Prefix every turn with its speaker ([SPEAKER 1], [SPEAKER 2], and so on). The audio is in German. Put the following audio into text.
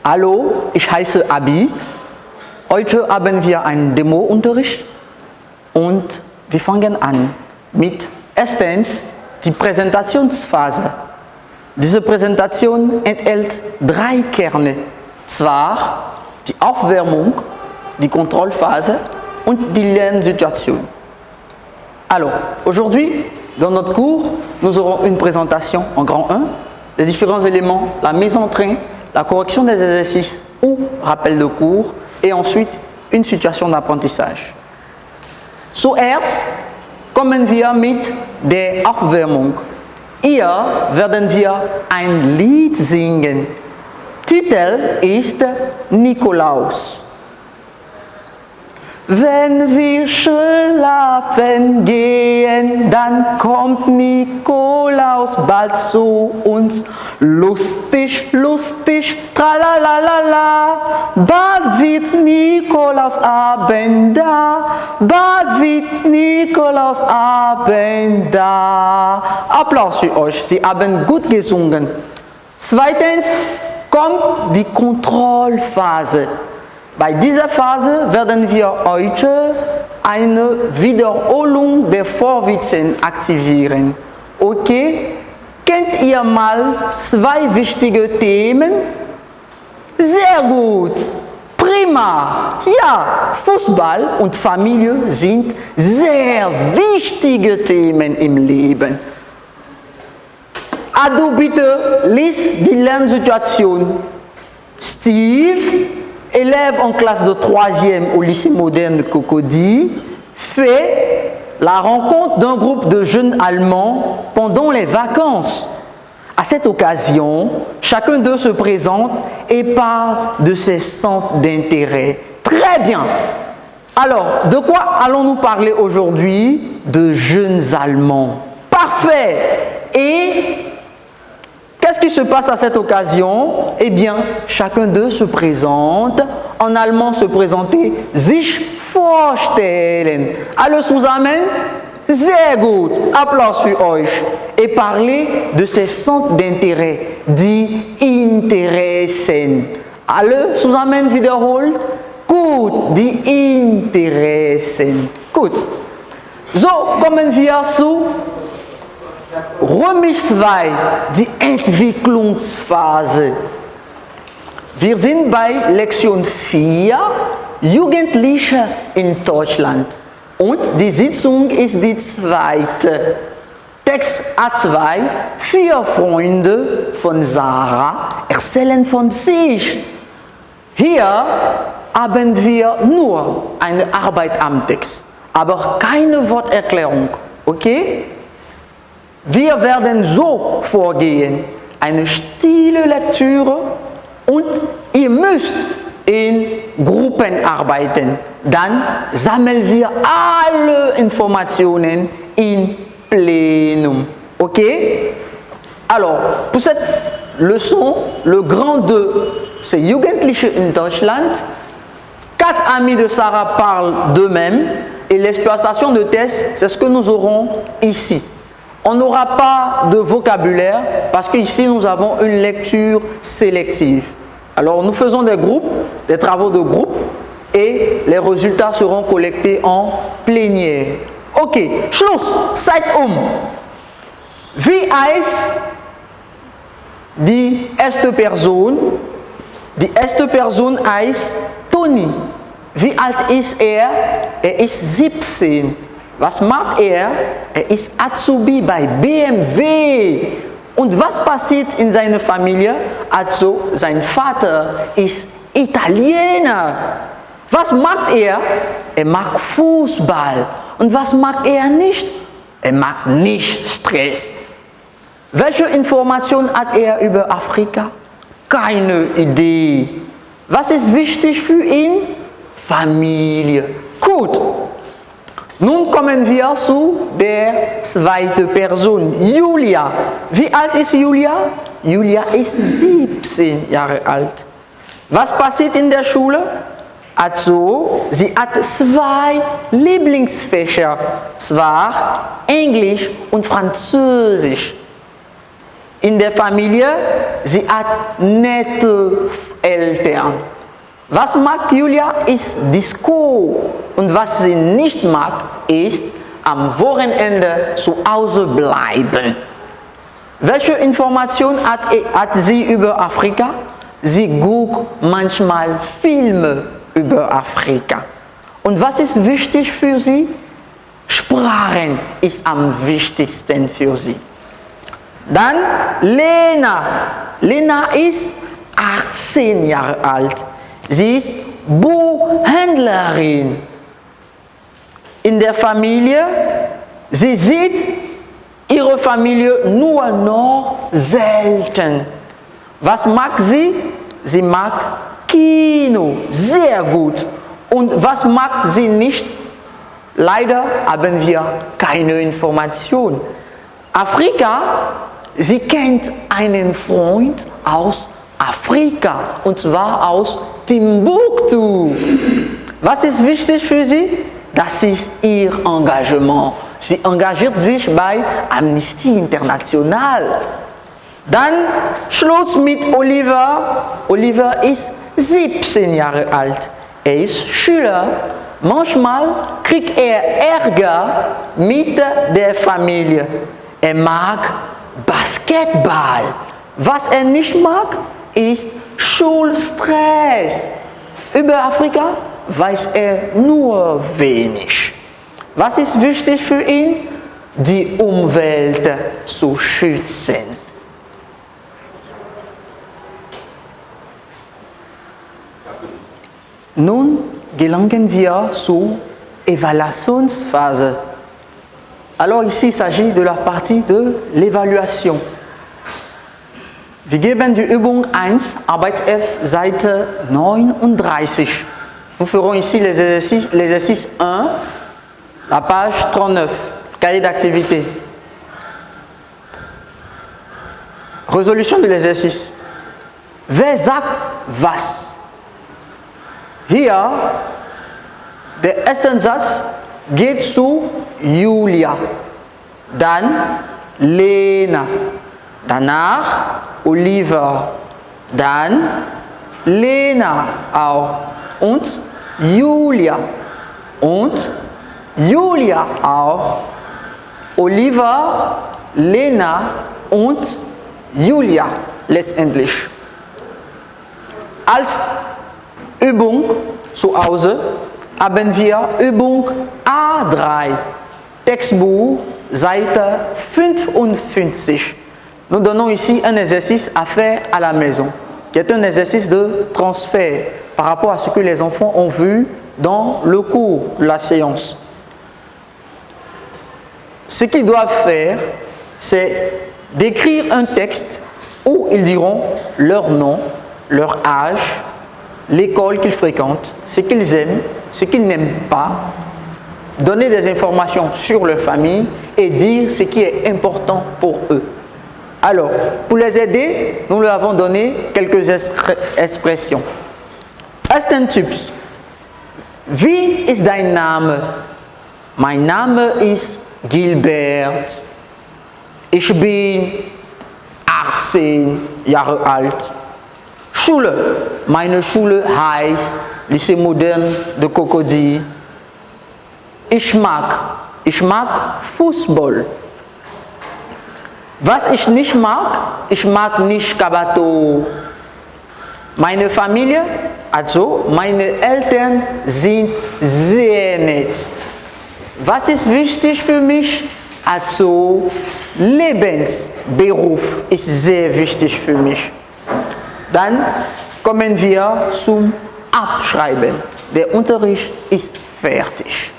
[SPEAKER 1] Hallo, ich heiße Abi. Heute haben wir einen Demo-Unterricht und wir fangen an mit erstens die Präsentationsphase. Diese Präsentation enthält 3 Kerne, zwar die Aufwärmung, die Kontrollphase und die Lernsituation. Alors, aujourd'hui, dans notre cours, nous aurons une présentation en grand 1, les différents éléments, la mise en train, la correction des exercices ou rappel de cours, et ensuite une situation d'apprentissage. Zuerst kommen wir mit der Aufwärmung. Hier werden wir ein Lied singen. Titel ist Nikolaus. Wenn wir schlafen gehen, dann kommt Nikolaus bald zu uns. Lustig, lustig, tralalala, bald wird Nikolausabend da, bald wird Nikolausabend da. Applaus für euch, Sie haben gut gesungen. Zweitens kommt die Kontrollphase. Bei dieser Phase werden wir heute eine Wiederholung der Vorwitzen aktivieren. Okay? Kennt ihr mal 2 wichtige Themen? Sehr gut! Prima! Ja, Fußball und Familie sind sehr wichtige Themen im Leben. Adu, bitte lies die Lernsituation. Steve, élève en classe de 3e au lycée moderne de Cocody, fait la rencontre d'un groupe de jeunes Allemands pendant les vacances. À cette occasion, chacun d'eux se présente et parle de ses centres d'intérêt. Très bien. Alors, de quoi allons-nous parler aujourd'hui? De jeunes Allemands. Parfait. Et qu'est-ce qui se passe à cette occasion? Eh bien, chacun d'eux se présente. En allemand se présenter sich vorstellen. Alle zusammen? Sehr gut. Applaus für euch. Et parler de ses centres d'intérêt, die Interessen. Alle zusammen wiederholt? Gut, die Interessen. Gut. So kommen wir zu Römisch 2, die Entwicklungsphase. Wir sind bei Lektion 4, Jugendliche in Deutschland. Und die Sitzung ist die zweite. Text A2, 4 Freunde von Sarah erzählen von sich. Hier haben wir nur eine Arbeit am Text, aber keine Worterklärung. Okay? Wir werden so vorgehen, eine stille Lektüre und ihr müsst in Gruppen arbeiten. Dann sammeln wir alle Informationen in plénum. Ok? Alors, pour cette leçon, le grand 2, c'est Jugendliche in Deutschland. 4 amis de Sarah parlent d'eux-mêmes et l'exploitation de test, c'est ce que nous aurons ici. On n'aura pas de vocabulaire parce qu'ici nous avons une lecture sélective. Alors nous faisons des groupes, des travaux de groupe et les résultats seront collectés en plénière. Ok, Schluss, seid Wie heißt die erste Person? Die erste Person heißt Toni. Wie alt ist er? Er ist 17. Was macht er? Er ist Azubi bei BMW. Und was passiert in seiner Familie? Also, sein Vater ist Italiener. Was macht er? Er mag Fußball. Und was mag er nicht? Er mag nicht Stress. Welche Information hat er über Afrika? Keine Idee. Was ist wichtig für ihn? Familie. Gut. Nun kommen wir zu der zweiten Person, Julia. Wie alt ist Julia? Julia ist 17 Jahre alt. Was passiert in der Schule? Also, sie hat 2 Lieblingsfächer, zwar Englisch und Französisch. In der Familie, sie hat nette Eltern. Was mag Julia ist Disco und was sie nicht mag ist am Wochenende zu Hause bleiben. Welche Information hat sie über Afrika? Sie guckt manchmal Filme über Afrika. Und was ist wichtig für sie? Sprachen ist am wichtigsten für sie. Dann Lena. Lena ist 18 Jahre alt. Sie ist Buchhändlerin. In der Familie, sie sieht ihre Familie nur noch selten. Was mag sie? Sie mag Kino sehr gut. Und was mag sie nicht? Leider haben wir keine Information. Afrika, sie kennt einen Freund aus Afrika, und zwar aus Timbuktu. Was ist wichtig für sie? Das ist ihr Engagement. Sie engagiert sich bei Amnesty International. Dann Schluss mit Oliver. Oliver ist 17 Jahre alt. Er ist Schüler. Manchmal kriegt er Ärger mit der Familie. Er mag Basketball. Was er nicht mag, ist Schulstress. Über Afrika weiß er nur wenig. Was ist wichtig für ihn? Die Umwelt zu schützen. Nun gelangen wir zur Evaluationsphase. Alors ici, il s'agit de la partie de l'évaluation. Wir geben die Übung 1, Arbeit F, Seite 39. Nous ferons ici l'exercice 1, la page 39, cahier d'activité. Résolution de l'exercice. Wer sagt was? Hier, der erste Satz geht zu Julia, dann Lena, danach Oliver, dann Lena auch und Julia auch, Oliver, Lena und Julia letztendlich. Als Übung zu Hause haben wir Übung A3, Textbuch, Seite 55. Nous donnons ici un exercice à faire à la maison, qui est un exercice de transfert par rapport à ce que les enfants ont vu dans le cours de la séance. Ce qu'ils doivent faire, c'est d'écrire un texte où ils diront leur nom, leur âge, l'école qu'ils fréquentent, ce qu'ils aiment, ce qu'ils n'aiment pas, donner des informations sur leur famille et dire ce qui est important pour eux. Alors, pour les aider, nous leur avons donné quelques expressions. Ersten Typs. Wie ist dein Name? Mein Name ist Gilbert. Ich bin 18 Jahre alt. Schule. Meine Schule heißt Lycée Moderne de Cocody. Ich mag Fußball. Was ich nicht mag nicht Kabato. Meine Familie, also meine Eltern sind sehr nett. Was ist wichtig für mich? Also Lebensberuf ist sehr wichtig für mich. Dann kommen wir zum Abschreiben. Der Unterricht ist fertig.